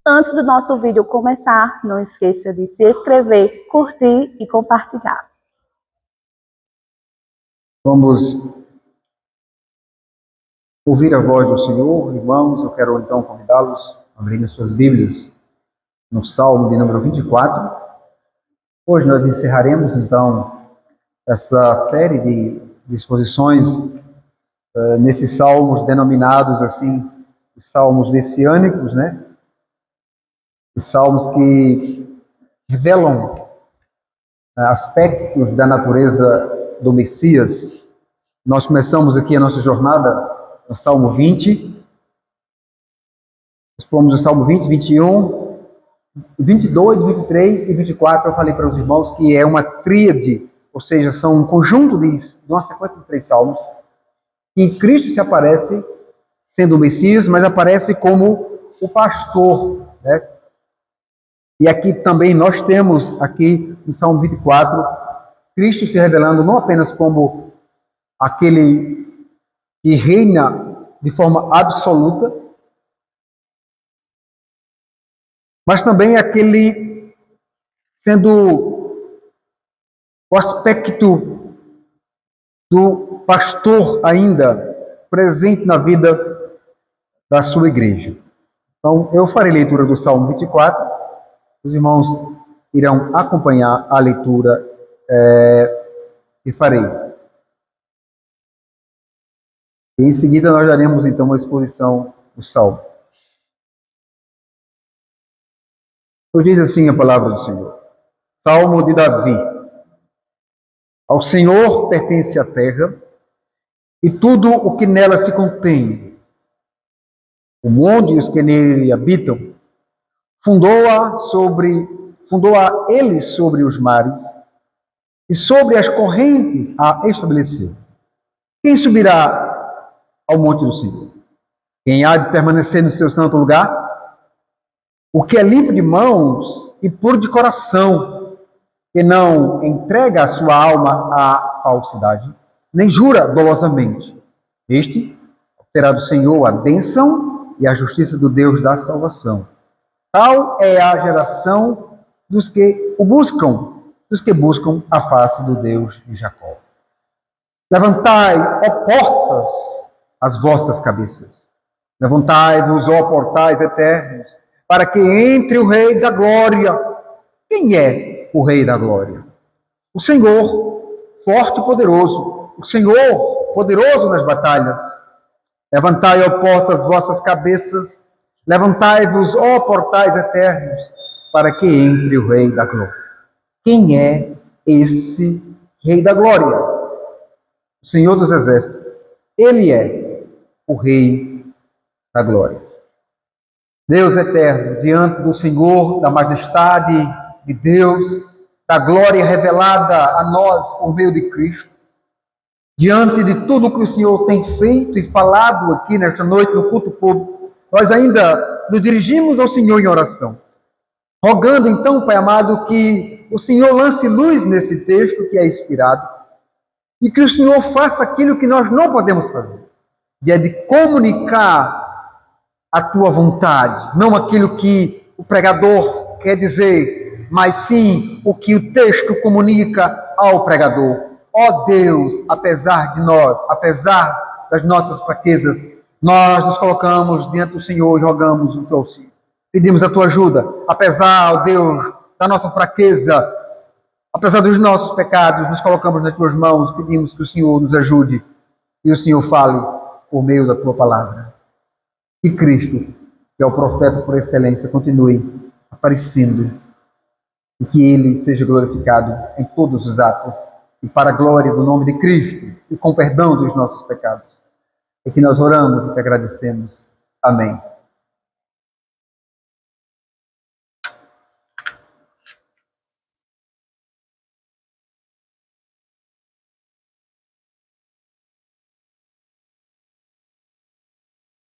Antes do nosso vídeo começar, não esqueça de se inscrever, curtir e compartilhar. Vamos ouvir a voz do Senhor, irmãos. Eu quero então convidá-los a abrirem suas Bíblias no Salmo de número 24. Hoje nós encerraremos então essa série de exposições nesses salmos denominados assim, os salmos messiânicos, né? Os salmos que revelam aspectos da natureza do Messias. Nós começamos aqui a nossa jornada no Salmo 20, expomos o Salmo 20, 21, 22, 23 e 24. Eu falei para os irmãos que é uma tríade, ou seja, são um conjunto de uma sequência de 3 salmos, que Cristo se aparece sendo o Messias, mas aparece como o pastor, né? E aqui também nós temos, aqui no Salmo 24, Cristo se revelando não apenas como aquele que reina de forma absoluta, mas também aquele sendo o aspecto do pastor ainda presente na vida da sua igreja. Então, eu farei leitura do Salmo 24, os irmãos irão acompanhar a leitura que farei. E em seguida nós daremos então uma exposição do Salmo. Então diz assim a palavra do Senhor. Salmo de Davi. Ao Senhor pertence a terra e tudo o que nela se contém. O mundo e os que nele habitam, fundou-a ele sobre os mares e sobre as correntes a estabeleceu. Quem subirá ao monte do Senhor? Quem há de permanecer no seu santo lugar? O que é limpo de mãos e puro de coração, que não entrega a sua alma à falsidade, nem jura dolosamente. Este terá do Senhor a bênção e a justiça do Deus da salvação. Tal é a geração dos que o buscam, dos que buscam a face do Deus de Jacó. Levantai, ó portas, as vossas cabeças. Levantai-vos, ó portais eternos, para que entre o Rei da Glória. Quem é o Rei da Glória? O Senhor, forte e poderoso. O Senhor, poderoso nas batalhas. Levantai, ó portas, vossas cabeças. Levantai-vos, ó portais eternos, para que entre o Rei da Glória. Quem é esse Rei da Glória? O Senhor dos Exércitos. Ele é o Rei da Glória. Deus eterno, diante do Senhor, da majestade de Deus, da glória revelada a nós por meio de Cristo, diante de tudo que o Senhor tem feito e falado aqui nesta noite no culto público, nós ainda nos dirigimos ao Senhor em oração, rogando então, Pai amado, que o Senhor lance luz nesse texto que é inspirado e que o Senhor faça aquilo que nós não podemos fazer, que é de comunicar a tua vontade, não aquilo que o pregador quer dizer, mas sim o que o texto comunica ao pregador. Ó Deus, apesar de nós, apesar das nossas fraquezas, nós nos colocamos diante do Senhor e rogamos o teu auxílio. Pedimos a tua ajuda, apesar, ó Deus, da nossa fraqueza, apesar dos nossos pecados, nos colocamos nas tuas mãos, pedimos que o Senhor nos ajude e o Senhor fale por meio da tua palavra. Que Cristo, que é o profeta por excelência, continue aparecendo e que Ele seja glorificado em todos os atos e para a glória do nome de Cristo e com perdão dos nossos pecados. É que nós oramos e te agradecemos. Amém.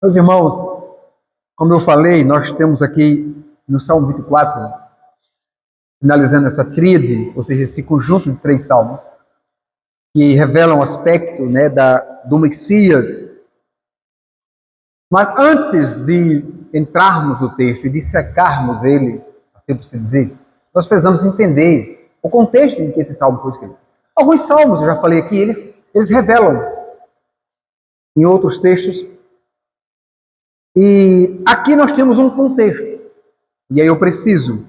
Meus irmãos, como eu falei, nós temos aqui no Salmo 24, finalizando essa tríade, ou seja, esse conjunto de 3 salmos, que revelam o aspecto, né, do Messias. Mas antes de entrarmos no texto e dissecarmos ele, assim por se dizer, nós precisamos entender o contexto em que esse salmo foi escrito. Alguns salmos, eu já falei aqui, eles revelam em outros textos. E aqui nós temos um contexto. E aí eu preciso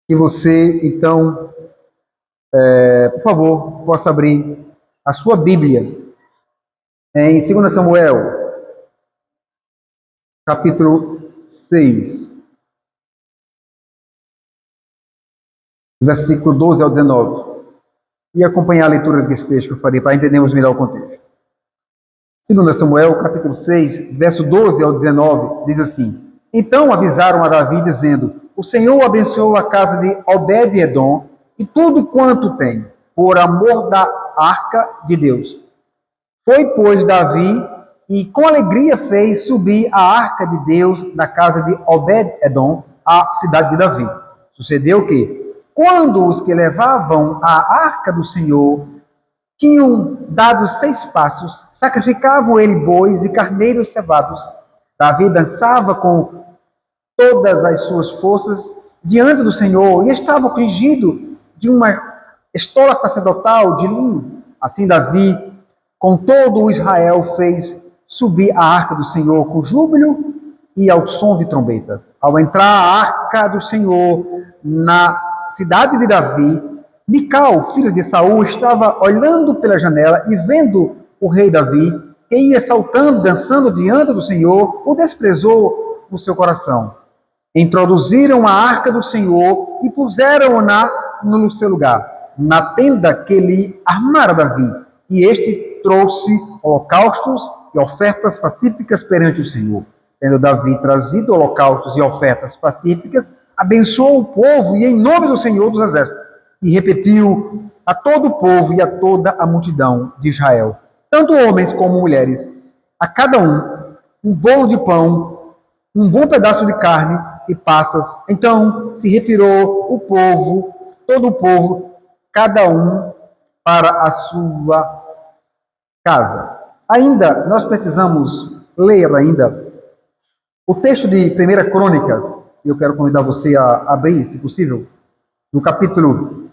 que você, então, por favor, possa abrir a sua Bíblia em 2 Samuel, capítulo 6, versículo 12 ao 19. E acompanhar a leitura desse texto que eu farei para entendermos melhor o contexto. 2 Samuel, capítulo 6, verso 12 ao 19, diz assim: Então avisaram a Davi, dizendo: O Senhor abençoou a casa de Obed-edom e tudo quanto tem, por amor da arca de Deus. Foi, pois, Davi, e com alegria fez subir a arca de Deus da casa de Obed-edom à cidade de Davi. Sucedeu que, quando os que levavam a arca do Senhor tinham dado 6 passos, sacrificavam ele bois e carneiros cevados. Davi dançava com todas as suas forças diante do Senhor e estava cingido de uma estola sacerdotal de linho. Assim Davi, com todo o Israel, fez subir a arca do Senhor com júbilo e ao som de trombetas. Ao entrar a arca do Senhor na cidade de Davi, Mical, filho de Saul, estava olhando pela janela e vendo o rei Davi, que ia saltando, dançando diante do Senhor, o desprezou no seu coração. Introduziram a arca do Senhor e puseram-na no seu lugar, na tenda que lhe armara Davi. E este trouxe holocaustos e ofertas pacíficas perante o Senhor. Tendo Davi trazido holocaustos e ofertas pacíficas, abençoou o povo e em nome do Senhor dos Exércitos. E repetiu a todo o povo e a toda a multidão de Israel, tanto homens como mulheres, a cada um bolo de pão, um bom pedaço de carne e passas. Então se retirou o povo, todo o povo, cada um para a sua casa. Ainda, nós precisamos ler ainda o texto de 1 Crônicas. Eu quero convidar você a abrir, se possível, no capítulo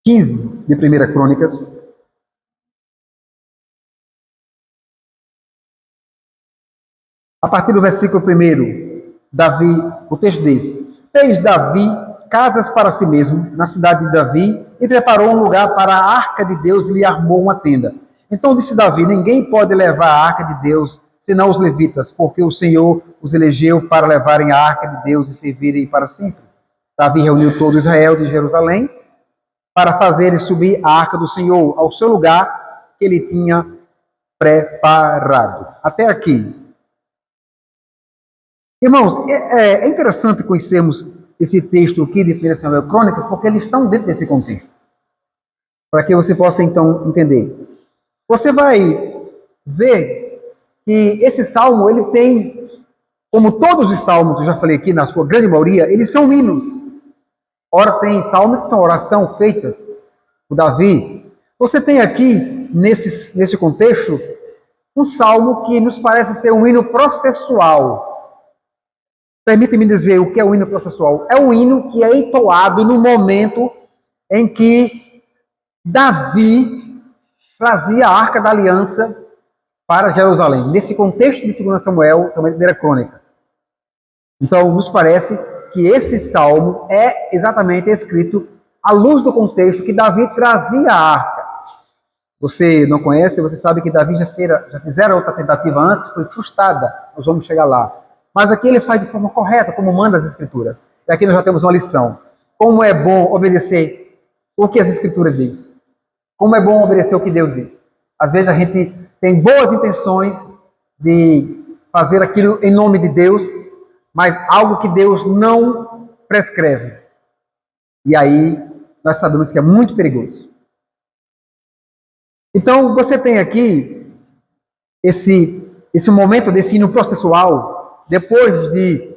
15 de 1 Crônicas. A partir do versículo 1, Davi, o texto diz: Fez Davi casas para si mesmo na cidade de Davi e preparou um lugar para a arca de Deus e lhe armou uma tenda. Então disse Davi: Ninguém pode levar a arca de Deus senão os levitas, porque o Senhor os elegeu para levarem a arca de Deus e servirem para sempre. Davi reuniu todo Israel de Jerusalém para fazerem subir a arca do Senhor ao seu lugar que ele tinha preparado. Até aqui. Irmãos, é interessante conhecermos esse texto aqui de 1 Samuel Crônicas, porque eles estão dentro desse contexto. Para que você possa, então, entender. Você vai ver que esse salmo, ele tem, como todos os salmos que eu já falei aqui, na sua grande maioria, eles são hinos. Ora, tem salmos que são oração feitas por Davi. Você tem aqui, nesse contexto, um salmo que nos parece ser um hino processual. Permite-me dizer o que é o hino processual. É um hino que é entoado no momento em que Davi trazia a Arca da Aliança para Jerusalém. Nesse contexto de 2 Samuel, também 1 Crônicas. Então, nos parece que esse salmo é exatamente escrito à luz do contexto que Davi trazia a arca. Você não conhece, você sabe que Davi já fizeram outra tentativa antes, foi frustrada, nós vamos chegar lá. Mas aqui ele faz de forma correta, como manda as Escrituras. E aqui nós já temos uma lição. Como é bom obedecer o que as Escrituras dizem. Como é bom obedecer o que Deus diz. Às vezes a gente tem boas intenções de fazer aquilo em nome de Deus, mas algo que Deus não prescreve. E aí nós sabemos que é muito perigoso. Então você tem aqui esse momento desse hino processual, depois de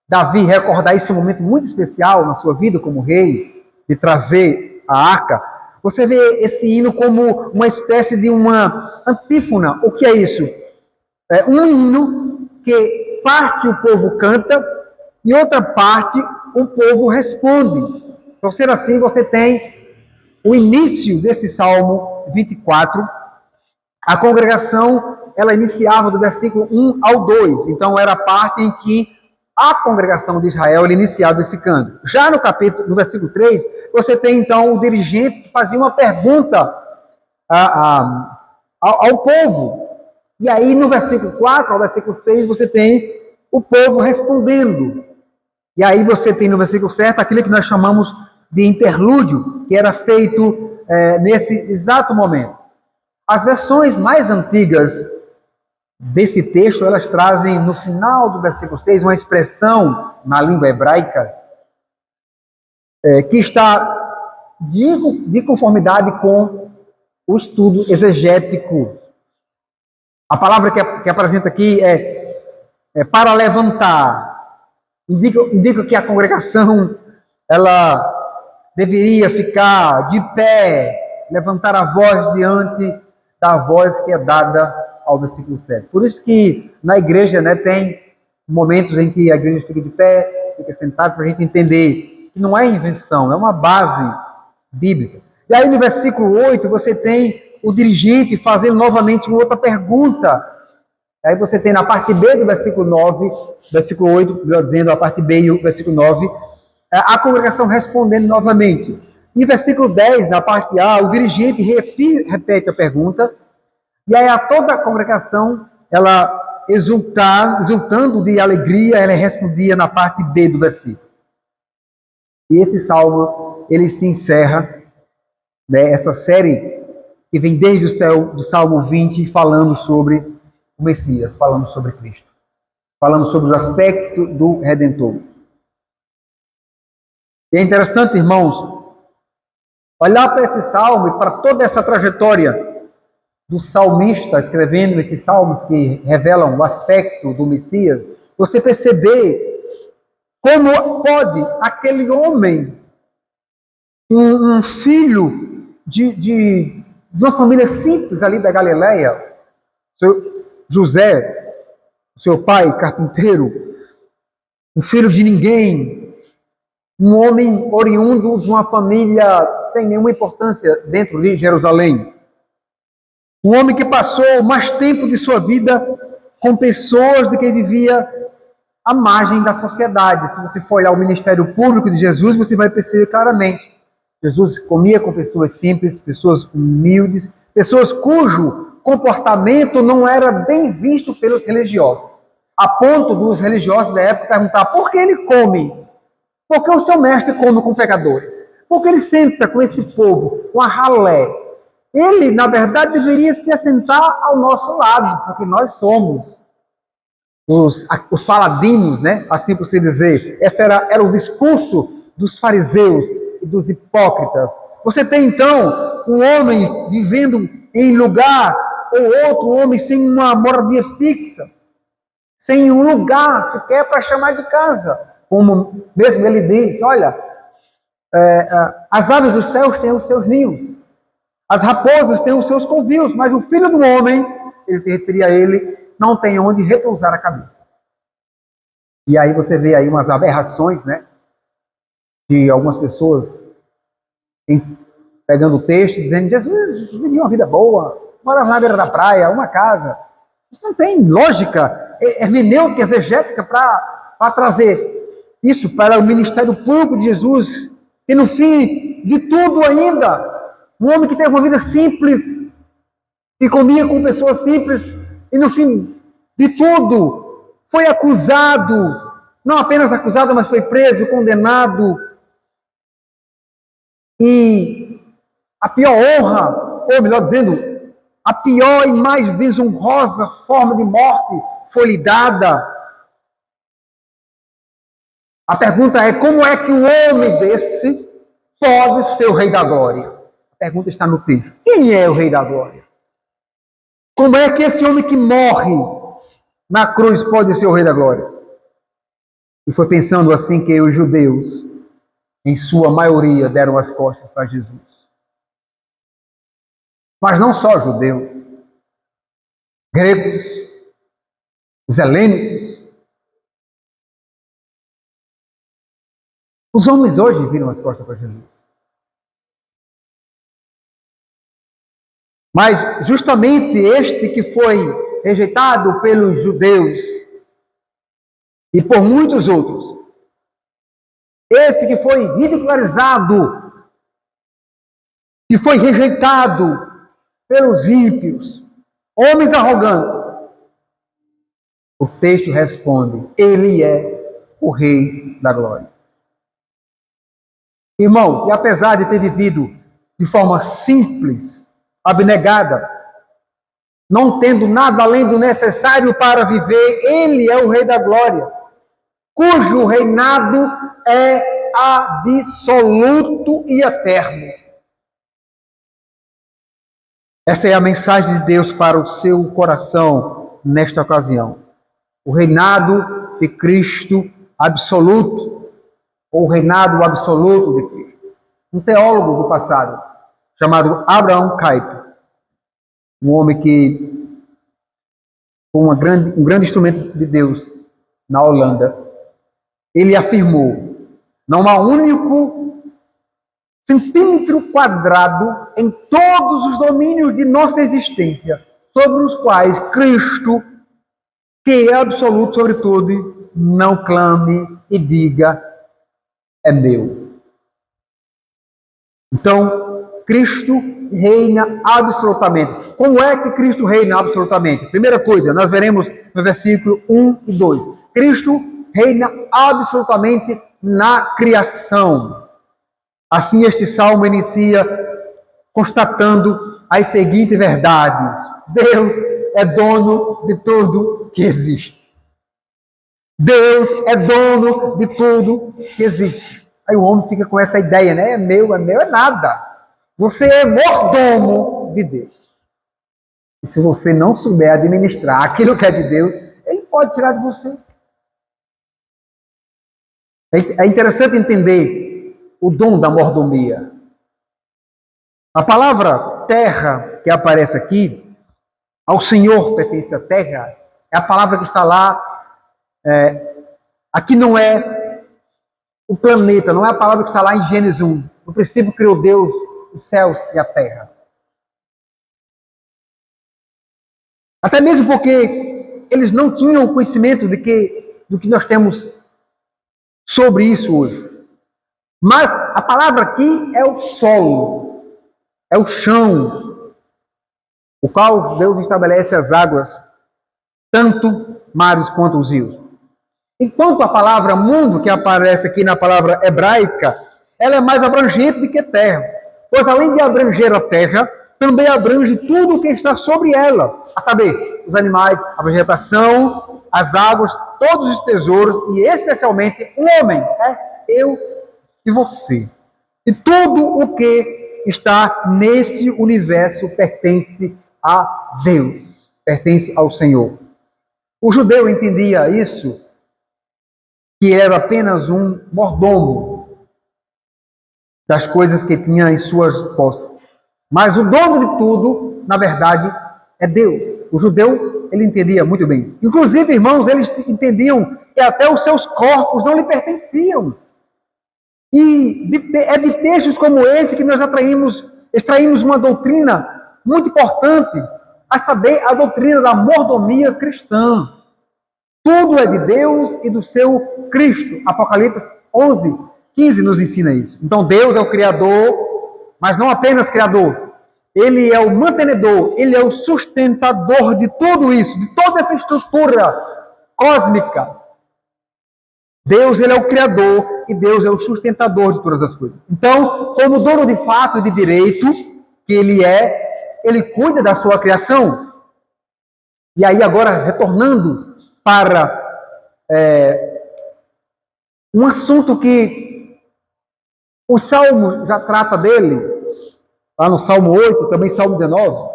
Davi recordar esse momento muito especial na sua vida como rei, de trazer a arca. Você vê esse hino como uma espécie de uma antífona. O que é isso? É um hino que parte o povo canta e outra parte o povo responde. Então, sendo assim, você tem o início desse Salmo 24. A congregação, ela iniciava do versículo 1 ao 2. Então, era a parte em que a congregação de Israel iniciava esse canto. Já no versículo 3, você tem, então, o dirigente que fazia uma pergunta ao povo. E aí, no versículo 4 ao versículo 6, você tem o povo respondendo. E aí você tem no versículo 7 aquilo que nós chamamos de interlúdio, que era feito nesse exato momento. As versões mais antigas desse texto, elas trazem no final do versículo 6 uma expressão na língua hebraica que está de conformidade com o estudo exegético. A palavra que apresenta aqui é para levantar. Indica que a congregação ela deveria ficar de pé, levantar a voz diante da voz que é dada ao versículo 7. Por isso que na igreja, né, tem momentos em que a igreja fica de pé, fica sentada, para a gente entender que não é invenção, é uma base bíblica. E aí no versículo 8 você tem o dirigente fazendo novamente uma outra pergunta. Aí você tem na parte B do versículo 9, versículo 8, melhor dizendo, a parte B e o versículo 9, a congregação respondendo novamente. E versículo 10, na parte A, o dirigente repete a pergunta, e aí a toda a congregação, ela exultando de alegria, ela respondia na parte B do versículo. E esse salmo, ele se encerra, né, essa série que vem desde o céu, do Salmo 20, falando sobre o Messias, falando sobre Cristo, falando sobre o aspecto do Redentor. E é interessante, irmãos, olhar para esse salmo e para toda essa trajetória do salmista escrevendo esses salmos que revelam o aspecto do Messias, você perceber como pode aquele homem, um filho de uma família simples ali da Galileia, José, seu pai carpinteiro, um filho de ninguém, um homem oriundo de uma família sem nenhuma importância dentro de Jerusalém. Um homem que passou mais tempo de sua vida com pessoas de quem vivia à margem da sociedade. Se você for olhar o ministério público de Jesus, você vai perceber claramente. Jesus comia com pessoas simples, pessoas humildes, pessoas cujo comportamento não era bem visto pelos religiosos. A ponto dos religiosos da época perguntar por que ele come? Por que o seu mestre come com pecadores? Por que ele senta com esse povo, com a ralé? Ele, na verdade, deveria se assentar ao nosso lado, porque nós somos os paladinos, né? Assim por se dizer. Esse era o discurso dos fariseus e dos hipócritas. Você tem, então, um homem vivendo em lugar ou outro homem sem uma moradia fixa, sem um lugar sequer para chamar de casa. Como mesmo ele diz, olha, as aves dos céus têm os seus ninhos, as raposas têm os seus covios, mas o filho do homem, ele se referia a ele, não tem onde repousar a cabeça. E aí você vê aí umas aberrações, né, de algumas pessoas pegando o texto, dizendo, Jesus vivia uma vida boa, morava na beira da praia, uma casa. Isso não tem lógica hermenêutica, exegética para trazer isso para o ministério público de Jesus. E no fim de tudo ainda, um homem que teve uma vida simples, que comia com pessoas simples, e no fim de tudo foi acusado, não apenas acusado, mas foi preso, condenado. E a pior honra, ou melhor dizendo, a pior e mais desonrosa forma de morte foi lhe dada. A pergunta é, como é que um homem desse pode ser o Rei da Glória? A pergunta está no texto. Quem é o Rei da Glória? Como é que esse homem que morre na cruz pode ser o Rei da Glória? E foi pensando assim que os judeus, em sua maioria, deram as costas para Jesus. Mas não só judeus. gregos, os helênicos. Os homens hoje viram as costas para Jesus. Mas justamente este que foi rejeitado pelos judeus e por muitos outros, esse que foi ridicularizado, que foi rejeitado pelos ímpios, homens arrogantes, o texto responde: ele é o Rei da Glória. Irmãos, e apesar de ter vivido de forma simples, abnegada, não tendo nada além do necessário para viver, ele é o Rei da Glória, cujo reinado é absoluto e eterno. Essa é a mensagem de Deus para o seu coração nesta ocasião. O reinado de Cristo absoluto, ou o reinado absoluto de Cristo. Um teólogo do passado, chamado Abraham Kuyper, um homem que foi um grande instrumento de Deus na Holanda, ele afirmou: não há único centímetro quadrado em todos os domínios de nossa existência sobre os quais Cristo, que é absoluto sobre tudo, não clame e diga: é meu. Então, Cristo reina absolutamente. Como é que Cristo reina absolutamente? Primeira coisa, nós veremos no versículo 1 e 2. Cristo reina absolutamente na criação. Assim, este salmo inicia constatando as seguintes verdades: Deus é dono de tudo que existe. Deus é dono de tudo que existe. Aí o homem fica com essa ideia, né? É meu, é nada. Você é mordomo de Deus. E se você não souber administrar aquilo que é de Deus, ele pode tirar de você. É interessante entender o dom da mordomia. A palavra terra que aparece aqui, ao Senhor pertence a terra, é a palavra que está lá. Aqui não é o planeta, não é a palavra que está lá em Gênesis 1. No princípio criou Deus os céus e a terra. Até mesmo porque eles não tinham conhecimento do que nós temos sobre isso hoje. Mas a palavra aqui é o solo, é o chão, o qual Deus estabelece as águas, tanto mares quanto os rios. Enquanto a palavra mundo, que aparece aqui na palavra hebraica, ela é mais abrangente do que terra. Pois além de abranger a terra, também abrange tudo o que está sobre ela. A saber, os animais, a vegetação, as águas, todos os tesouros e especialmente o homem, eu e você. E tudo o que está nesse universo pertence a Deus, pertence ao Senhor. O judeu entendia isso, que era apenas um mordomo das coisas que tinha em suas posses. Mas o dono de tudo, na verdade, é Deus. O judeu, ele entendia muito bem isso. Inclusive, irmãos, eles entendiam que até os seus corpos não lhe pertenciam. E é de textos como esse que nós extraímos uma doutrina muito importante, a saber, a doutrina da mordomia cristã. Tudo é de Deus e do seu Cristo. Apocalipse 11, 15 nos ensina isso. Então Deus é o Criador, mas não apenas Criador. Ele é o mantenedor, ele é o sustentador de tudo isso, de toda essa estrutura cósmica. Deus, ele é o Criador e Deus é o sustentador de todas as coisas. Então, como dono de fato e de direito que ele cuida da sua criação. E aí agora, retornando para um assunto que o Salmo já trata dele, lá no Salmo 8, também Salmo 19,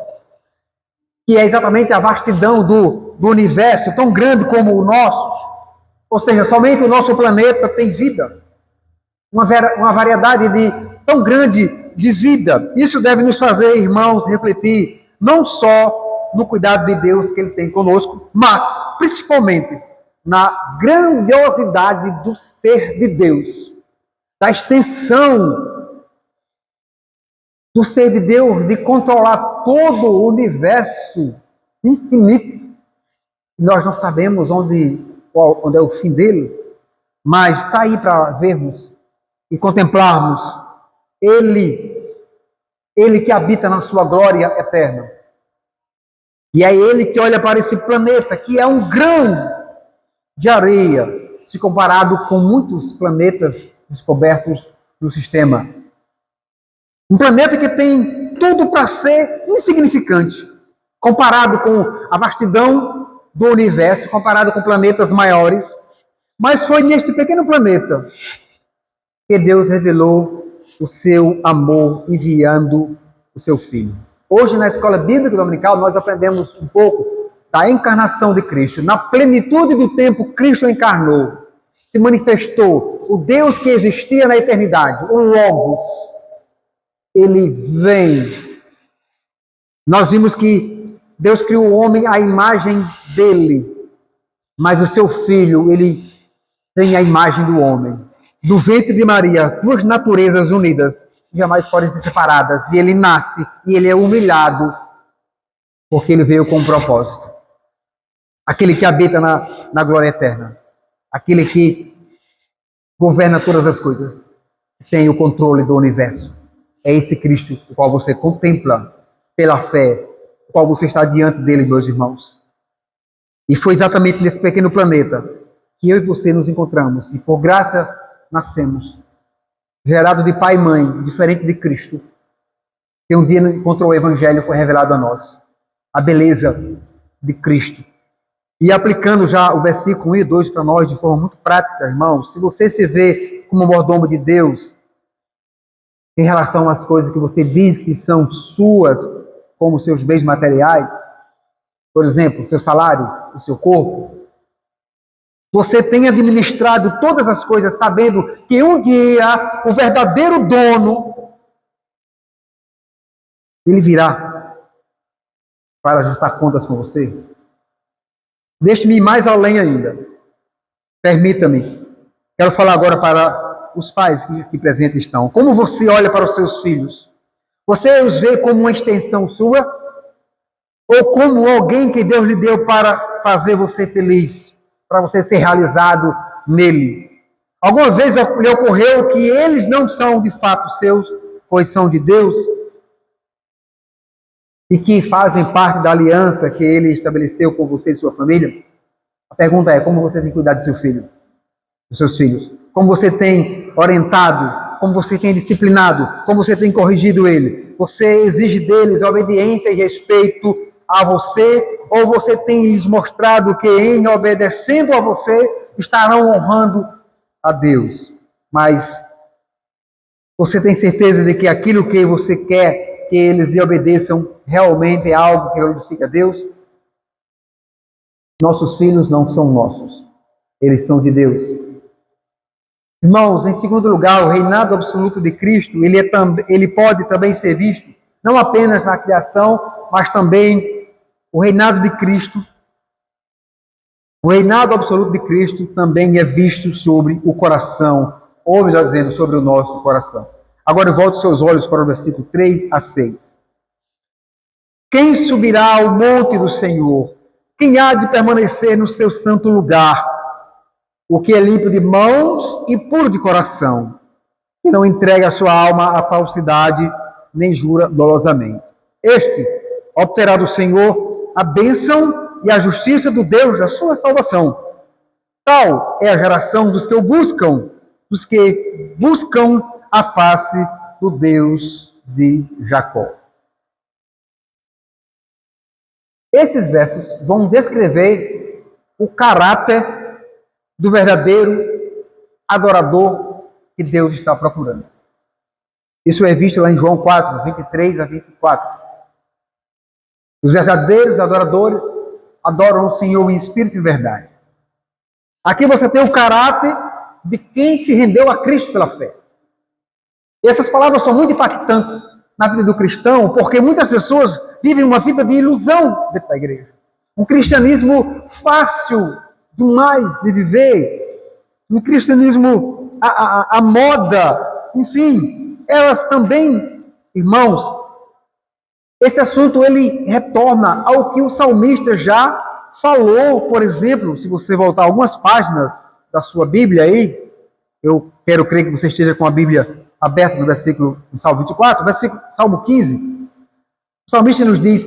que é exatamente a vastidão do universo, tão grande como o nosso. Ou seja, somente o nosso planeta tem vida. Uma variedade tão grande de vida. Isso deve nos fazer, irmãos, refletir não só no cuidado de Deus que Ele tem conosco, mas, principalmente, na grandiosidade do ser de Deus, da extensão do ser de Deus, de controlar todo o universo infinito. Nós não sabemos onde é o fim dele, mas está aí para vermos e contemplarmos Ele que habita na sua glória eterna. E é Ele que olha para esse planeta, que é um grão de areia, se comparado com muitos planetas descobertos no sistema. Um planeta que tem tudo para ser insignificante, comparado com a vastidão do universo, comparado com planetas maiores. Mas foi neste pequeno planeta que Deus revelou o seu amor enviando o seu Filho. Hoje, na Escola Bíblica Dominical, nós aprendemos um pouco da encarnação de Cristo. Na plenitude do tempo, Cristo encarnou, se manifestou. O Deus que existia na eternidade, o Logos, Ele vem. Nós vimos que Deus criou o homem à imagem dele, mas o seu Filho, Ele tem a imagem do homem. Do ventre de Maria, duas naturezas unidas, jamais podem ser separadas. E Ele nasce, e Ele é humilhado, porque Ele veio com um propósito. Aquele que habita na glória eterna. Aquele que governa todas as coisas. Tem o controle do universo. É esse Cristo, o qual você contempla pela fé, o qual você está diante dele, meus irmãos. E foi exatamente nesse pequeno planeta que eu e você nos encontramos. E por graça nascemos. Gerado de pai e mãe, diferente de Cristo. Que um dia encontrou o Evangelho, foi revelado a nós. A beleza de Cristo. E aplicando já o versículo 1 e 2 para nós de forma muito prática, irmãos, se você se vê como mordomo de Deus, em relação às coisas que você diz que são suas, como seus bens materiais, por exemplo, o seu salário, o seu corpo, você tem administrado todas as coisas sabendo que um dia o verdadeiro dono, ele virá para ajustar contas com você? Deixe-me ir mais além ainda. Permita-me. Quero falar agora para os pais que aqui presentes estão. Como você olha para os seus filhos? Você os vê como uma extensão sua? Ou como alguém que Deus lhe deu para fazer você feliz? Para você ser realizado nele? Alguma vez lhe ocorreu que eles não são de fato seus, pois são de Deus? E que fazem parte da aliança que Ele estabeleceu com você e sua família? A pergunta é, como você tem cuidado do seu filho, dos seus filhos? Como você tem orientado? Como você tem disciplinado? Como você tem corrigido ele? Você exige deles obediência e respeito a você? Ou você tem lhes mostrado que em obedecendo a você, estarão honrando a Deus? Mas você tem certeza de que aquilo que você quer que eles lhe obedeçam realmente é algo que glorifica a Deus? Nossos filhos não são nossos, eles são de Deus. Irmãos, em segundo lugar, o reinado absoluto de Cristo, ele pode também ser visto, não apenas na criação, mas também o reinado de Cristo. O reinado absoluto de Cristo também é visto sobre o coração, ou melhor dizendo, sobre o nosso coração. Agora volte seus olhos para o versículo 3 a 6. Quem subirá ao monte do Senhor? Quem há de permanecer no seu santo lugar? O que é limpo de mãos e puro de coração, que não entrega a sua alma à falsidade, nem jura dolosamente. Este obterá do Senhor a bênção e a justiça do Deus da sua salvação. Tal é a geração dos que o buscam, dos que buscam a face do Deus de Jacó. Esses versos vão descrever o caráter do verdadeiro adorador que Deus está procurando. Isso é visto lá em João 4, 23 a 24. Os verdadeiros adoradores adoram o Senhor em espírito e verdade. Aqui você tem o caráter de quem se rendeu a Cristo pela fé. E essas palavras são muito impactantes, na vida do cristão, porque muitas pessoas vivem uma vida de ilusão dentro da igreja. Um cristianismo fácil demais de viver, um cristianismo à moda, enfim, elas também, irmãos, esse assunto ele retorna ao que o salmista já falou, por exemplo, se você voltar algumas páginas da sua Bíblia aí, eu quero crer que você esteja com a Bíblia aberta no versículo, no Salmo 24, Salmo 15, o salmista nos diz: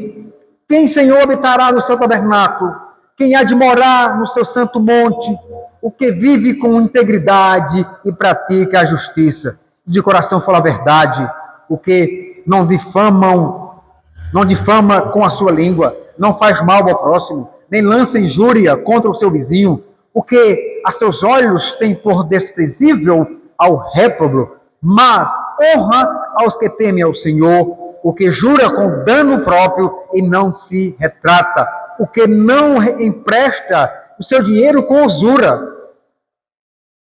quem, Senhor, habitará no seu tabernáculo? Quem há de morar no seu santo monte? O que vive com integridade e pratica a justiça, de coração fala a verdade, o que não difama com a sua língua, não faz mal ao próximo, nem lança injúria contra o seu vizinho, o que a seus olhos tem por desprezível ao réprobo, mas honra aos que temem ao Senhor, o que jura com dano próprio e não se retrata, o que não empresta o seu dinheiro com usura,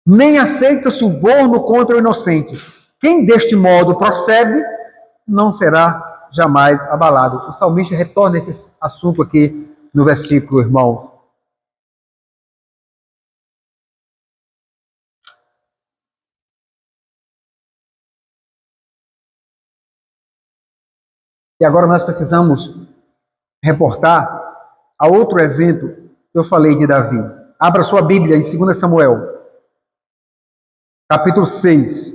nem aceita suborno contra o inocente. Quem deste modo procede, não será jamais abalado. O salmista retorna esse assunto aqui no versículo, irmãos. E agora nós precisamos reportar a outro evento que eu falei de Davi. Abra sua Bíblia em 2 Samuel, capítulo 6.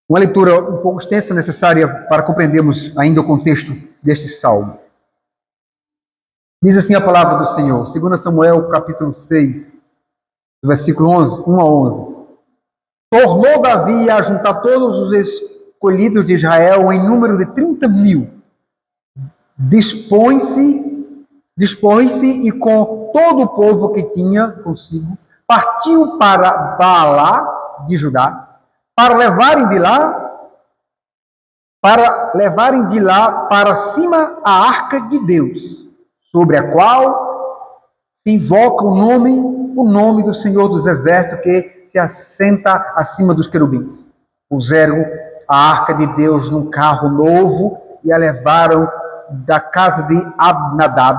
Uma leitura um pouco extensa, necessária para compreendermos ainda o contexto deste salmo. Diz assim a palavra do Senhor, 2 Samuel, capítulo 6, versículo 1 a 11. Tornou Davi a juntar todos os escolhidos de Israel em número de 30.000. Dispõe-se e com todo o povo que tinha consigo, partiu para Baalá de Judá, para levarem de lá para cima a arca de Deus, sobre a qual se invoca o nome do Senhor dos Exércitos, que se assenta acima dos querubins. Puseram a arca de Deus num carro novo e a levaram da casa de Abnadab,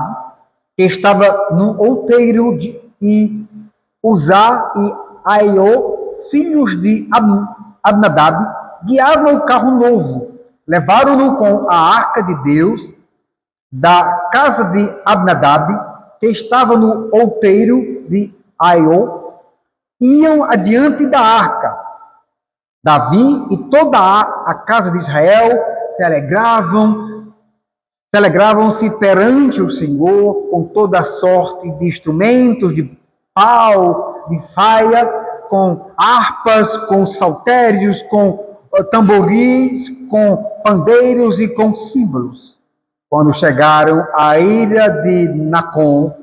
que estava no outeiro e Uzá e Aiô, filhos de Abnadab, guiavam o carro novo. Levaram-no com a arca de Deus da casa de Abnadab, que estava no outeiro de Aiô, iam adiante da arca. Davi e toda a casa de Israel alegravam-se perante o Senhor com toda sorte de instrumentos de pau, de faia, com harpas, com saltérios, com tamboris, com pandeiros e com símbolos. Quando chegaram à ilha de Nacon,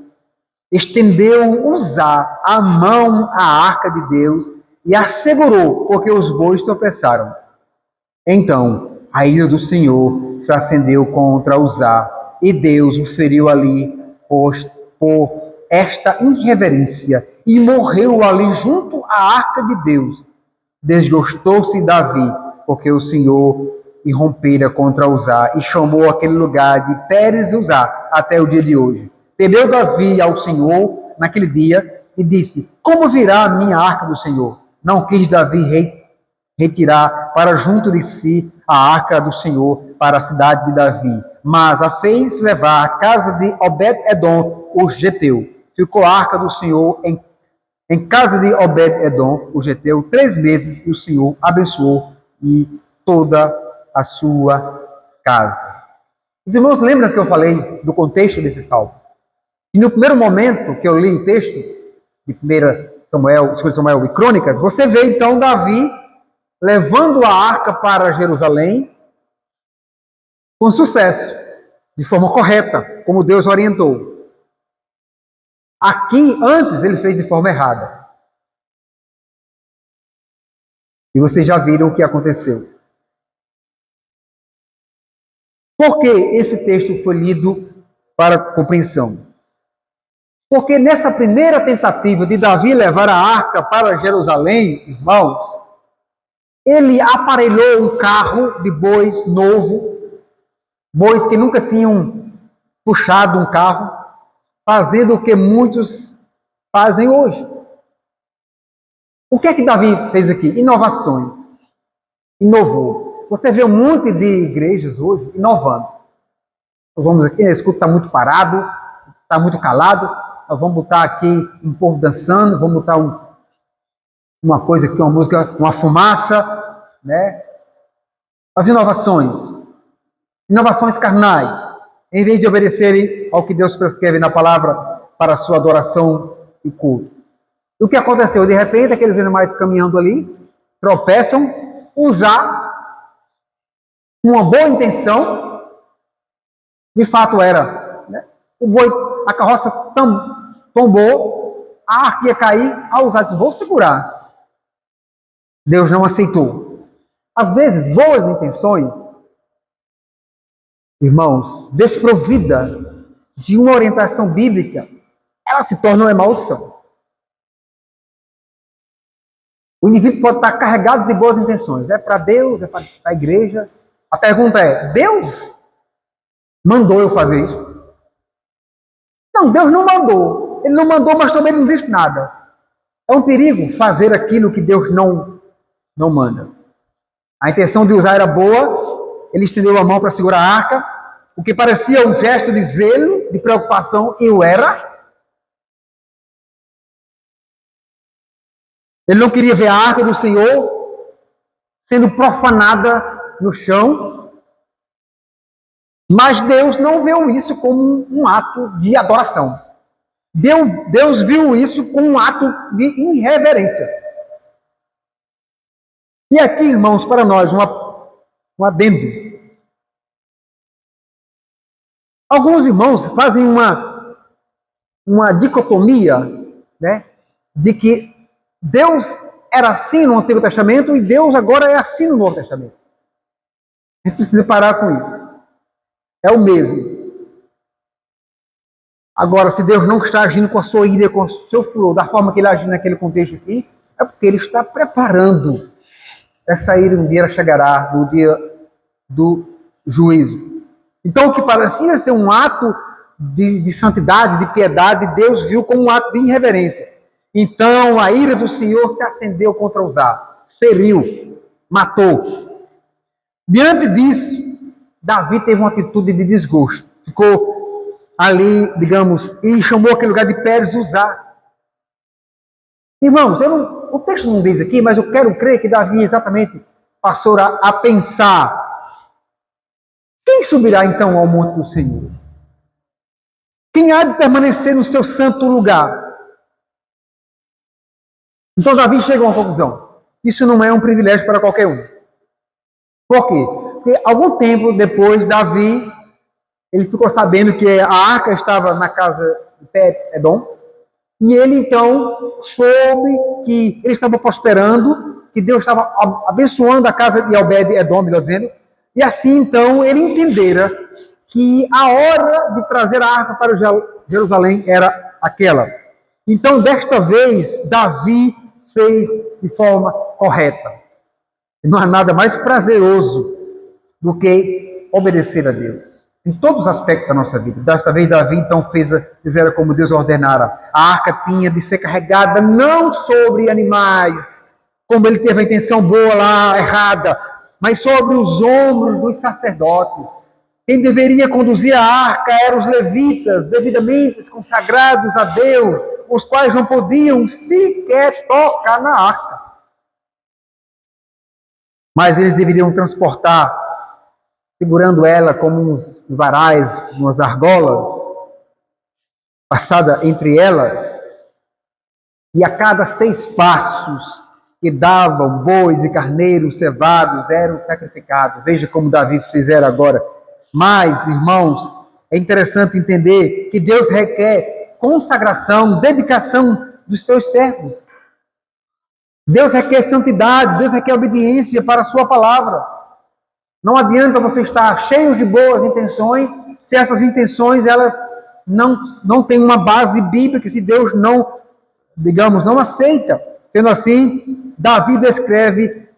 estendeu Uzá a mão à arca de Deus e a segurou, porque os bois tropeçaram. Então a ira do Senhor se acendeu contra Uzá, e Deus o feriu ali por esta irreverência, e morreu ali junto à arca de Deus. Desgostou-se Davi, porque o Senhor irrompera contra Uzá, e chamou aquele lugar de Pérez Uzá até o dia de hoje. Temeu Davi ao Senhor naquele dia e disse: como virá a minha arca do Senhor? Não quis Davi retirar para junto de si a arca do Senhor para a cidade de Davi, mas a fez levar à casa de Obed-edom, o geteu. Ficou a arca do Senhor em casa de Obed-edom, o geteu, 3 meses, e o Senhor abençoou e toda a sua casa. Os irmãos lembram que eu falei do contexto desse salmo? E no primeiro momento que eu li o texto de 2 Samuel e Crônicas, você vê então Davi levando a arca para Jerusalém com sucesso, de forma correta, como Deus orientou. Aqui, antes, ele fez de forma errada. E vocês já viram o que aconteceu. Por que esse texto foi lido para compreensão? Porque nessa primeira tentativa de Davi levar a arca para Jerusalém, irmãos, ele aparelhou um carro de bois novo, bois que nunca tinham puxado um carro, fazendo o que muitos fazem hoje. O que é que Davi fez aqui? Inovações. Inovou. Você vê um monte de igrejas hoje inovando. Nós vamos aqui, a escuta está muito parado, está muito calado, nós vamos botar aqui um povo dançando, vamos botar uma coisa aqui, uma música, uma fumaça, né? As inovações carnais, em vez de obedecerem ao que Deus prescreve na palavra para a sua adoração e culto. E o que aconteceu? De repente, aqueles animais caminhando ali, tropeçam, usar uma boa intenção, de fato era, né? O boi, a carroça tombou, a arca ia cair, ao usar, disse, vou segurar. Deus não aceitou. Às vezes, boas intenções, irmãos, desprovida de uma orientação bíblica, ela se torna uma maldição. O indivíduo pode estar carregado de boas intenções. É para Deus, é para a igreja. A pergunta é, Deus mandou eu fazer isso? Não, Deus não mandou. Ele não mandou, mas também não disse nada. É um perigo fazer aquilo que Deus não manda. A intenção de usar era boa, ele estendeu a mão para segurar a arca, o que parecia um gesto de zelo, de preocupação, e o era. Ele não queria ver a arca do Senhor sendo profanada no chão, mas Deus não viu isso como um ato de adoração. Deus viu isso como um ato de irreverência. E aqui, irmãos, para nós, um adendo. Alguns irmãos fazem uma dicotomia, né, de que Deus era assim no Antigo Testamento e Deus agora é assim no Novo Testamento. A gente precisa parar com isso. É o mesmo. Agora, se Deus não está agindo com a sua ira, com o seu furor, da forma que ele agiu naquele contexto aqui, é porque ele está preparando. Essa ira um dia chegará, no dia do juízo. Então, o que parecia ser um ato de santidade, de piedade, Deus viu como um ato de irreverência. Então, a ira do Senhor se acendeu contra Uzá, feriu, matou. Diante disso, Davi teve uma atitude de desgosto. Ficou ali, digamos, e chamou aquele lugar de Pérez Uzá. Irmãos, o texto não diz aqui, mas eu quero crer que Davi exatamente passou a pensar: quem subirá então ao monte do Senhor? Quem há de permanecer no seu santo lugar? Então Davi chegou a uma conclusão: isso não é um privilégio para qualquer um. Por quê? Porque algum tempo depois, Davi, ele ficou sabendo que a arca estava na casa de Pérez Edom, e ele então soube que ele estava prosperando, que Deus estava abençoando a casa de Obed-Edom, melhor dizendo, e assim então ele entendera que a hora de trazer a arca para Jerusalém era aquela. Então, desta vez, Davi fez de forma correta. Não há nada mais prazeroso do que obedecer a Deus, em todos os aspectos da nossa vida. Desta vez, Davi então fizera como Deus ordenara. A arca tinha de ser carregada não sobre animais, como ele teve a intenção boa lá, errada, mas sobre os ombros dos sacerdotes. Quem deveria conduzir a arca eram os levitas, devidamente consagrados a Deus, os quais não podiam sequer tocar na arca. Mas eles deveriam transportar, segurando ela como uns varais, umas argolas, passada entre ela, e a cada 6 passos que davam bois e carneiros cevados eram sacrificados. Veja como Davi fizera agora. Mas, irmãos, é interessante entender que Deus requer consagração, dedicação dos seus servos. Deus requer santidade, Deus requer obediência para a sua palavra. Não adianta você estar cheio de boas intenções, se essas intenções elas não tem uma base bíblica, se Deus não, digamos, não aceita. Sendo assim, Davi descreve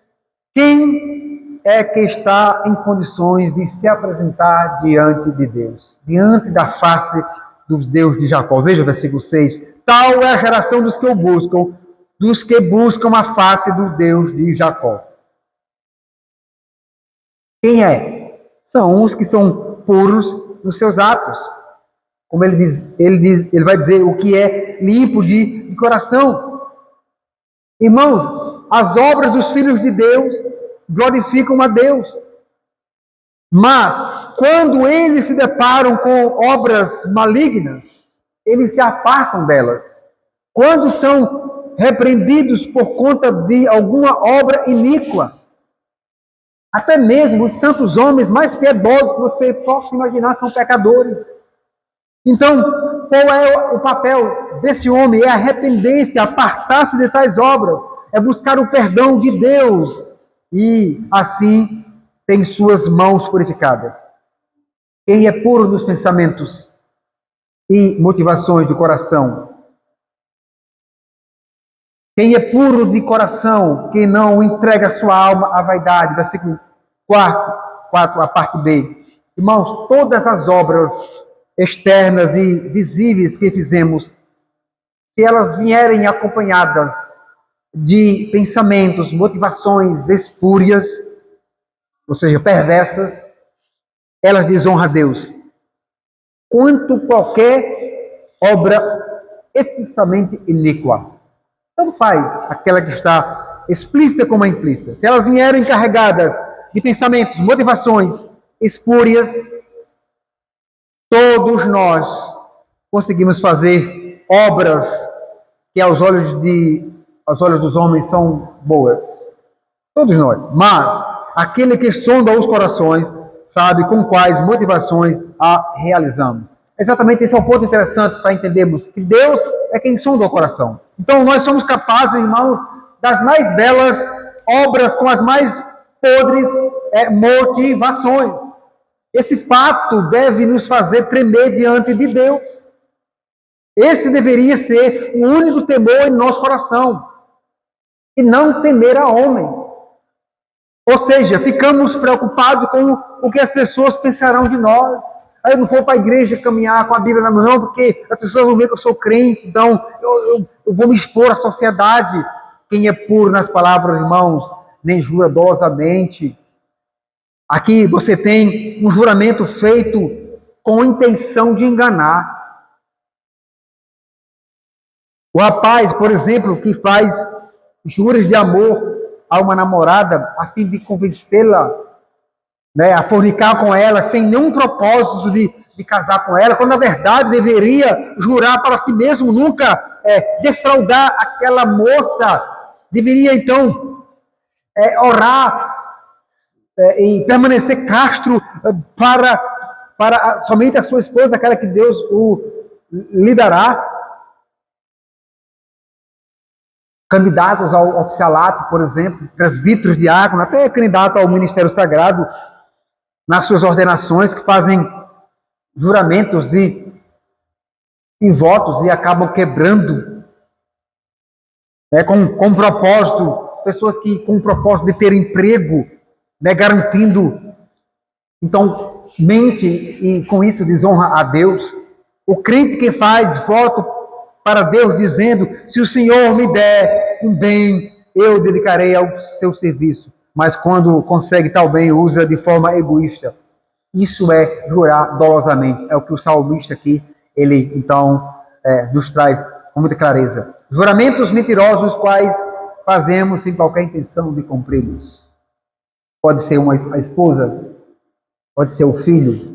quem é que está em condições de se apresentar diante de Deus, diante da face dos Deus de Jacó. Veja o versículo 6. Tal é a geração dos que o buscam, dos que buscam a face do Deus de Jacó. Quem é? São os que são puros nos seus atos. Como ele vai dizer o que é limpo de coração. Irmãos, as obras dos filhos de Deus glorificam a Deus. Mas, quando eles se deparam com obras malignas, eles se apartam delas. Quando são repreendidos por conta de alguma obra iníqua, até mesmo os santos homens mais piedosos que você possa imaginar são pecadores. Então, qual é o papel desse homem? É arrepender-se, apartar-se de tais obras, é buscar o perdão de Deus e, assim, tem suas mãos purificadas. Quem é puro nos pensamentos e motivações do coração, quem é puro de coração, quem não entrega sua alma à vaidade, versículo 4, a parte B. Irmãos, todas as obras externas e visíveis que fizemos, se elas vierem acompanhadas de pensamentos, motivações espúrias, ou seja, perversas, elas desonram a Deus. Quanto qualquer obra explicitamente iníqua. Tanto faz aquela que está explícita como a implícita. Se elas vierem carregadas de pensamentos, motivações espúrias, todos nós conseguimos fazer obras que aos olhos dos homens são boas. Todos nós. Mas aquele que sonda os corações sabe com quais motivações a realizamos. Exatamente esse é um ponto interessante para entendermos que Deus é quem sonda o coração. Então nós somos capazes, irmãos, das mais belas obras com as mais podres motivações. Esse fato deve nos fazer tremer diante de Deus. Esse deveria ser o único temor em nosso coração. E não temer a homens. Ou seja, ficamos preocupados com o que as pessoas pensarão de nós. Aí eu não vou para a igreja caminhar com a Bíblia na mão, porque as pessoas vão ver que eu sou crente, então eu vou me expor à sociedade. Quem é puro nas palavras, irmãos, nem jura dolosamente. Aqui você tem um juramento feito com a intenção de enganar. O rapaz, por exemplo, que faz juras de amor a uma namorada a fim de convencê-la, a fornicar com ela sem nenhum propósito de casar com ela, quando na verdade deveria jurar para si mesmo nunca defraudar aquela moça, deveria então orar e permanecer casto para somente a sua esposa, aquela que Deus lhe dará. Candidatos ao oficialato, por exemplo, presbíteros, diáconos, até candidato ao ministério sagrado, nas suas ordenações, que fazem juramentos e votos e acabam quebrando, com propósito, pessoas que com o propósito de ter emprego, garantindo, então mente e com isso desonra a Deus. O crente que faz voto para Deus dizendo, se o Senhor me der um bem, eu dedicarei ao seu serviço. Mas quando consegue tal bem, usa de forma egoísta. Isso é jurar dolosamente. É o que o salmista aqui, ele então nos traz com muita clareza. Juramentos mentirosos, quais fazemos sem qualquer intenção de cumpri-los. Pode ser a esposa, pode ser o filho.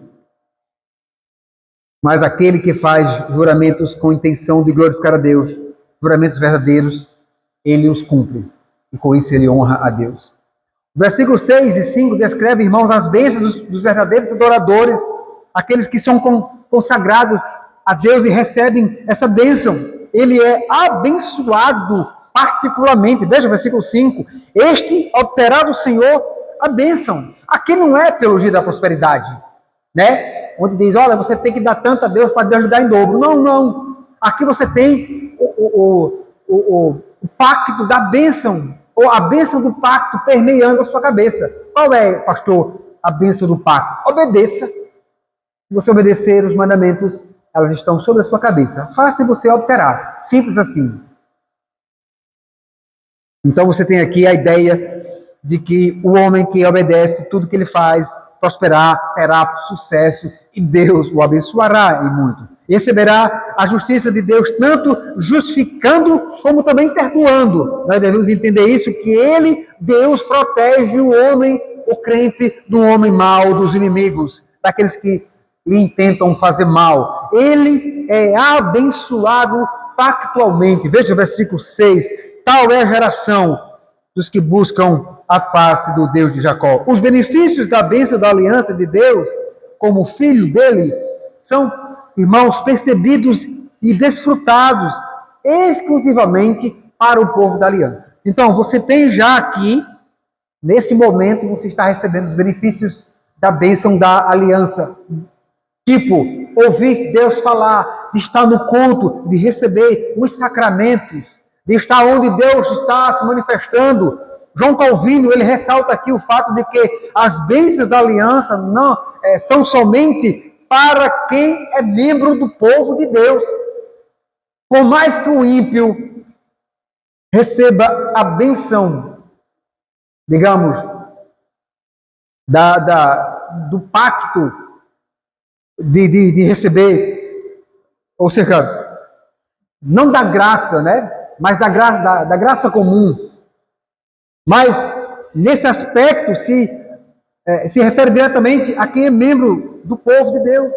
Mas aquele que faz juramentos com intenção de glorificar a Deus, juramentos verdadeiros, ele os cumpre. E com isso ele honra a Deus. Versículos 6 e 5 descreve, irmãos, as bênçãos dos verdadeiros adoradores, aqueles que são consagrados a Deus e recebem essa bênção. Ele é abençoado particularmente. Veja o versículo 5. Este obterá do Senhor a bênção. Aqui não é teologia da prosperidade, onde diz, olha, você tem que dar tanto a Deus para Deus lhe dar em dobro. Não, não. Aqui você tem o pacto da bênção, ou a bênção do pacto permeando a sua cabeça. Qual é, pastor, a bênção do pacto? Obedeça. Se você obedecer os mandamentos, elas estão sobre a sua cabeça. Faça e você obterá. Simples assim. Então você tem aqui a ideia de que o homem que obedece, tudo que ele faz, prosperará, terá sucesso e Deus o abençoará e muito. Receberá a justiça de Deus, tanto justificando como também perdoando. Nós devemos entender isso, que ele, Deus, protege o homem, o crente, do homem mau, dos inimigos, daqueles que lhe intentam fazer mal. Ele é abençoado pactualmente. Veja o versículo 6. Tal é a geração dos que buscam a face do Deus de Jacó. Os benefícios da bênção da aliança de Deus, como filho dele, são, irmãos, percebidos e desfrutados exclusivamente para o povo da aliança. Então, você tem já aqui, nesse momento, você está recebendo os benefícios da bênção da aliança. Tipo, ouvir Deus falar, de estar no culto, de receber os sacramentos, de estar onde Deus está se manifestando. João Calvino, ele ressalta aqui o fato de que as bênçãos da aliança não são somente para quem é membro do povo de Deus. Por mais que o ímpio receba a bênção, digamos, do pacto de receber, ou seja, não da graça, né? Mas da graça comum. Mas, nesse aspecto, se refere diretamente a quem é membro do povo de Deus.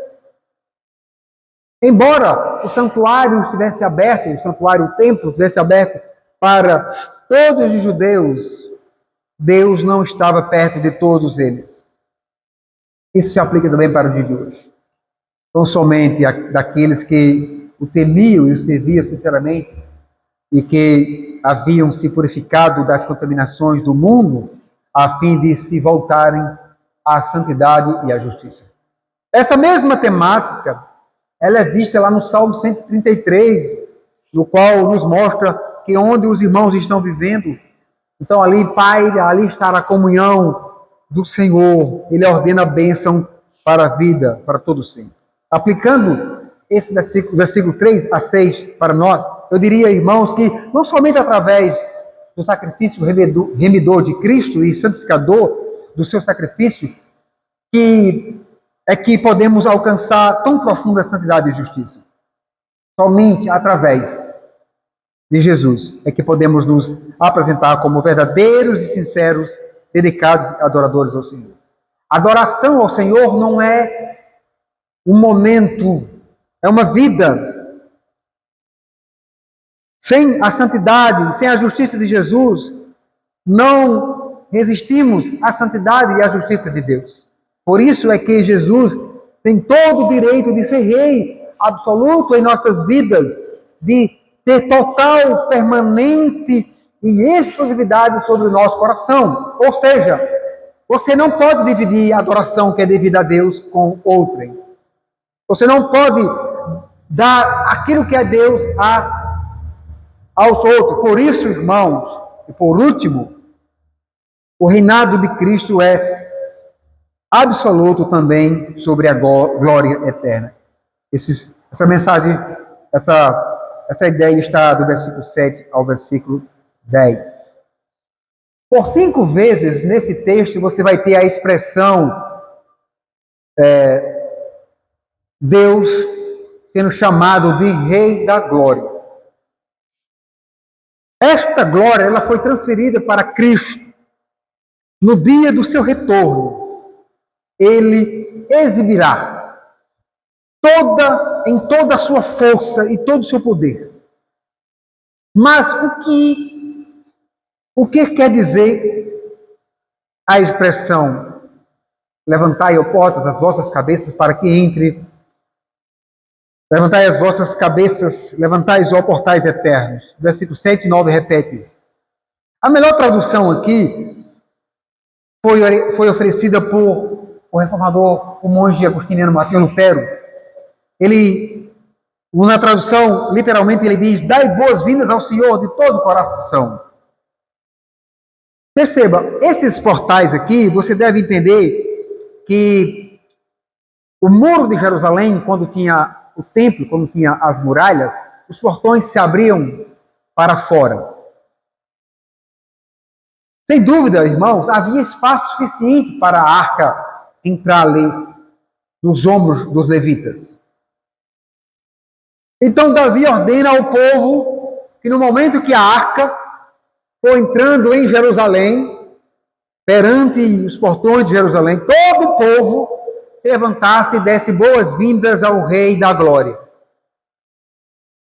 Embora o santuário estivesse aberto, o templo estivesse aberto para todos os judeus, Deus não estava perto de todos eles. Isso se aplica também para o dia de hoje. Não somente daqueles que o temiam e o serviam sinceramente, e que haviam se purificado das contaminações do mundo, a fim de se voltarem à santidade e à justiça. Essa mesma temática, ela é vista lá no Salmo 133, no qual nos mostra que onde os irmãos estão vivendo, então ali paira, ali está a comunhão do Senhor, ele ordena a bênção para a vida, para todo sempre. Aplicando esse versículo 3 a 6 para nós, eu diria, irmãos, que não somente através do sacrifício remidor de Cristo e santificador do seu sacrifício, que podemos alcançar tão profunda santidade e justiça. Somente através de Jesus é que podemos nos apresentar como verdadeiros e sinceros, dedicados adoradores ao Senhor. Adoração ao Senhor não é um momento, é uma vida. Sem a santidade, sem a justiça de Jesus, não resistimos à santidade e à justiça de Deus. Por isso é que Jesus tem todo o direito de ser rei absoluto em nossas vidas, de ter total, permanente e exclusividade sobre o nosso coração. Ou seja, você não pode dividir a adoração que é devida a Deus com outrem. Você não pode dar aquilo que é Deus aos outros. Por isso, irmãos, e por último, o reinado de Cristo é absoluto também sobre a glória eterna. Essa mensagem, essa ideia está do versículo 7 ao versículo 10. Por 5 vezes nesse texto você vai ter a expressão Deus sendo chamado de Rei da Glória. Esta glória ela foi transferida para Cristo no dia do seu retorno. Ele exibirá em toda a sua força e todo o seu poder. Mas o que quer dizer a expressão levantai, ó portas, as vossas cabeças para que entre? Levantai as vossas cabeças, levantai, ó portais eternos. Versículo 7 e 9 repete isso. A melhor tradução aqui foi oferecida por o reformador, o monge agostiniano Martinho Lutero, ele, na tradução, literalmente ele diz: dai boas-vindas ao Senhor de todo o coração. Perceba, esses portais aqui, você deve entender que o muro de Jerusalém, quando tinha o templo, quando tinha as muralhas, os portões se abriam para fora. Sem dúvida, irmãos, havia espaço suficiente para a arca entrar ali nos ombros dos levitas. Então Davi ordena ao povo que no momento que a arca for entrando em Jerusalém, perante os portões de Jerusalém, todo o povo se levantasse e desse boas-vindas ao Rei da Glória.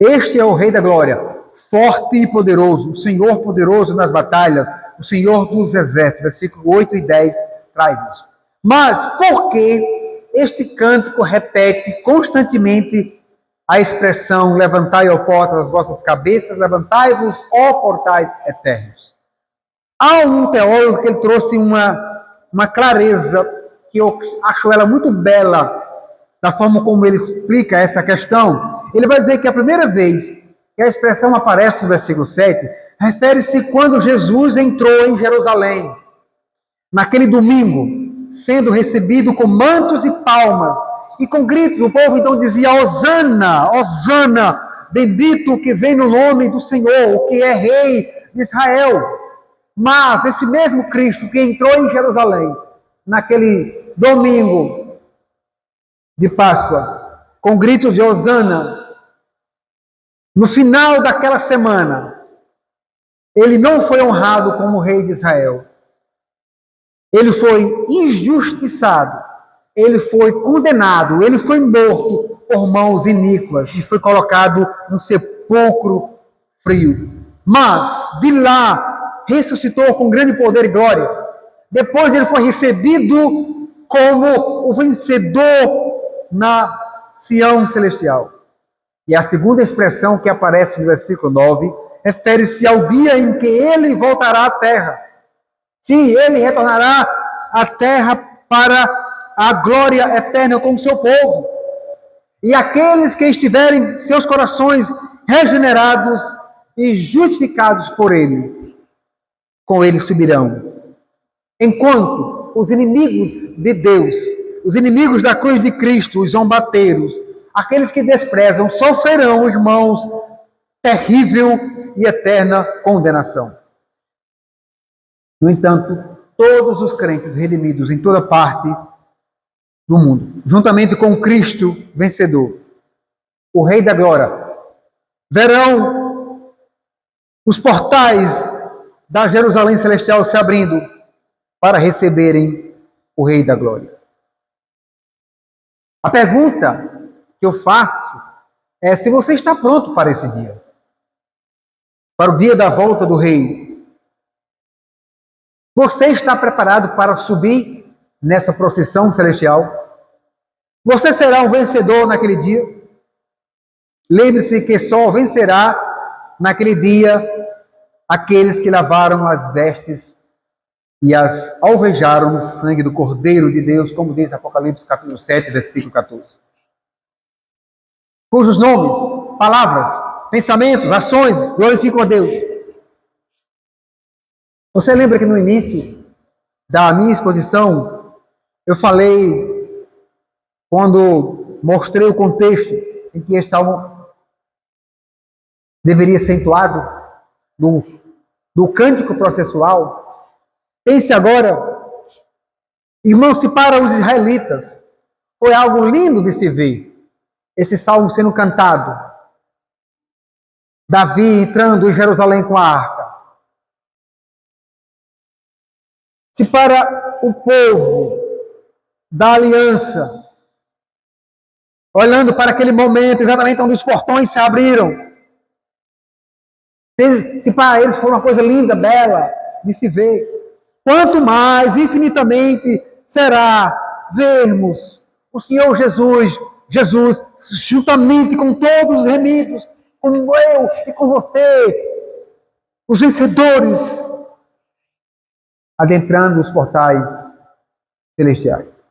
Este é o Rei da Glória, forte e poderoso, o Senhor poderoso nas batalhas, o Senhor dos exércitos. Versículo 8 e 10 traz isso. Mas por que este cântico repete constantemente a expressão: levantai, ó portas, as vossas cabeças, levantai-vos, ó portais eternos? Há um teólogo que ele trouxe uma clareza, que eu acho ela muito bela, da forma como ele explica essa questão. Ele vai dizer que a primeira vez que a expressão aparece no versículo 7, refere-se quando Jesus entrou em Jerusalém, naquele domingo, sendo recebido com mantos e palmas, e com gritos. O povo então dizia: Hosana, Hosana, bendito o que vem no nome do Senhor, o que é Rei de Israel. Mas esse mesmo Cristo que entrou em Jerusalém, naquele domingo de Páscoa, com gritos de Hosana, no final daquela semana, ele não foi honrado como Rei de Israel. Ele foi injustiçado, ele foi condenado, ele foi morto por mãos iníquas e foi colocado num sepulcro frio. Mas de lá ressuscitou com grande poder e glória. Depois ele foi recebido como o vencedor na Sião celestial. E a segunda expressão que aparece no versículo 9 refere-se ao dia em que ele voltará à terra. Sim, ele retornará à terra para a glória eterna com o seu povo. E aqueles que estiverem seus corações regenerados e justificados por ele, com ele subirão. Enquanto os inimigos de Deus, os inimigos da cruz de Cristo, os zombateiros, aqueles que desprezam, sofrerão, irmãos, terrível e eterna condenação. No entanto, todos os crentes redimidos em toda parte do mundo, juntamente com Cristo vencedor, o Rei da Glória, verão os portais da Jerusalém Celestial se abrindo para receberem o Rei da Glória. A pergunta que eu faço é se você está pronto para esse dia, para o dia da volta do Rei. Você está preparado para subir nessa procissão celestial? Você será um vencedor naquele dia? Lembre-se que só vencerá naquele dia aqueles que lavaram as vestes e as alvejaram no sangue do Cordeiro de Deus, como diz Apocalipse capítulo 7, versículo 14. Cujos nomes, palavras, pensamentos, ações glorificam a Deus. Você lembra que no início da minha exposição, eu falei, quando mostrei o contexto em que este salmo deveria ser entoado, do cântico processual? Pense agora, irmão, se para os israelitas foi algo lindo de se ver, esse salmo sendo cantado, Davi entrando em Jerusalém com a arca. Se para o povo da aliança, olhando para aquele momento exatamente onde os portões se abriram, se para eles foi uma coisa linda, bela de se ver, quanto mais, infinitamente, será vermos o Senhor Jesus, juntamente com todos os remidos, como eu e com você, os vencedores, adentrando os portais celestiais.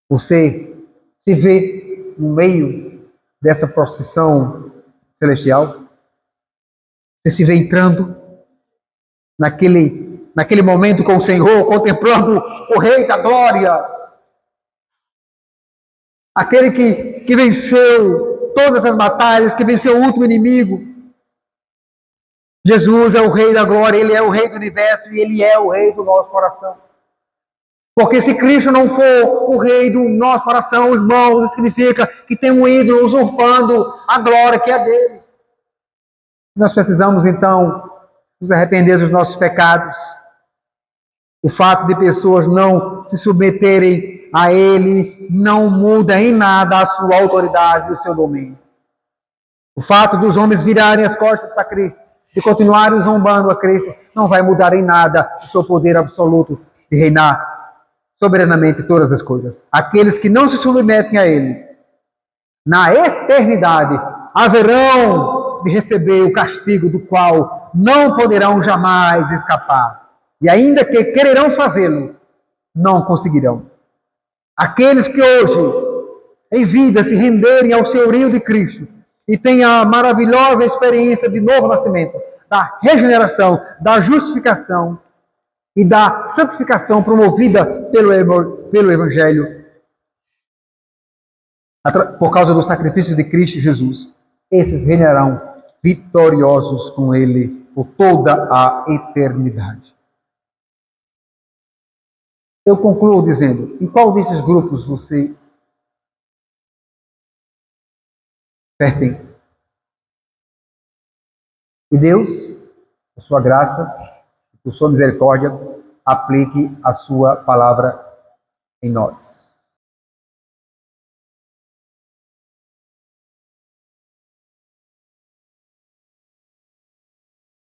Você se vê no meio dessa procissão celestial? Você se vê entrando naquele momento com o Senhor, contemplando o Rei da Glória, aquele que venceu todas as batalhas, que venceu o último inimigo. Jesus é o Rei da Glória, Ele é o Rei do Universo e Ele é o Rei do nosso coração. Porque se Cristo não for o Rei do nosso coração, irmãos, significa que tem um ídolo usurpando a glória que é dele. Nós precisamos, então, nos arrepender dos nossos pecados. O fato de pessoas não se submeterem a Ele não muda em nada a sua autoridade e o seu domínio. O fato dos homens virarem as costas para Cristo e continuarem zombando a Cristo não vai mudar em nada o seu poder absoluto de reinar soberanamente todas as coisas. Aqueles que não se submetem a Ele, na eternidade, haverão de receber o castigo do qual não poderão jamais escapar. E ainda que quererão fazê-lo, não conseguirão. Aqueles que hoje, em vida, se renderem ao senhorio de Cristo e tenham a maravilhosa experiência de novo nascimento, da regeneração, da justificação e da santificação promovida pelo Evangelho, por causa do sacrifício de Cristo Jesus, esses reinarão vitoriosos com Ele por toda a eternidade. Eu concluo dizendo, em qual desses grupos você pertence? E Deus, por sua graça, por sua misericórdia, aplique a sua palavra em nós.